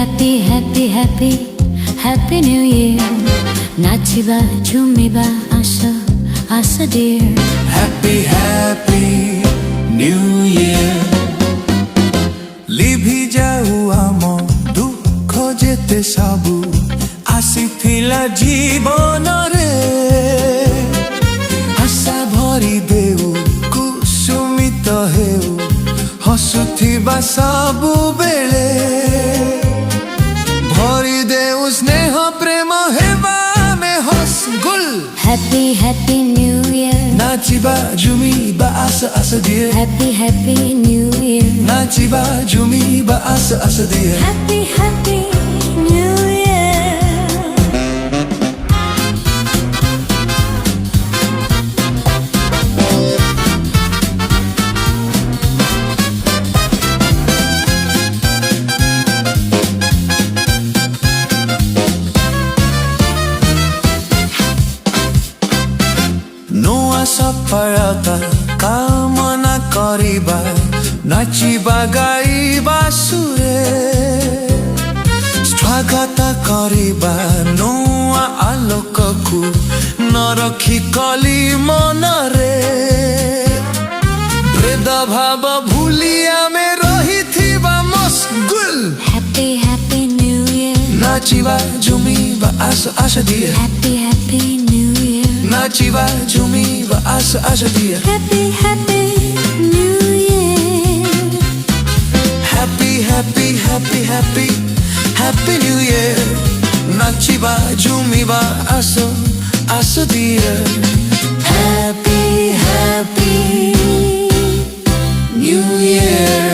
happy, happy, happy, happy new year. 나치바 주미바 아서 아서 dear. Happy, happy new year. লিভি যাଉ ଆମ ଦୁଃଖ ଯେତେ ସବୁ ଆସିଥିଲା ଜୀବନରେ ଆଶା ଭରି ଦେଉ କୁସୁମିତ ହେଉ ହସୁଥିବା ସବୁବେଳେ ଭରି ଦେଉ ସ୍ନେହ ପ୍ରେମ ହେବା ଆମେ ହସଗୁଲ Happy, happy new year. ନାଚିବା ଝୁମିବା ଆସ ଆସ dear. Happy, happy new year. ନାଚିବା ଝୁମିବା ଆସ ଆସ dear. Happy, happy new year. ନୂଆ ସଫଳତା କାମନା କରିବା ନାଚିବା ଗାଇବା ସୁରେ ସ୍ୱାଗତ କରିବା ନୂଆ ଆଲୋକକୁ ନ ରଖି କଲି ମନରେ ଭେଦଭାବ ଭୁଲି ଆମେ ରହିଥିବା ମସଗୁଲ Happy, happy new year. ନାଚିବା ଝୁମିବା ଆସ ଆସ dear. Happy, happy new year. ନାଚିବା ଝୁମିବା ଆସ ଆସ dear. Happy, happy new year. Happy, happy, happy, happy, happy new year. 나치바 ঝুমিবা আস আস dear. Happy, happy new year.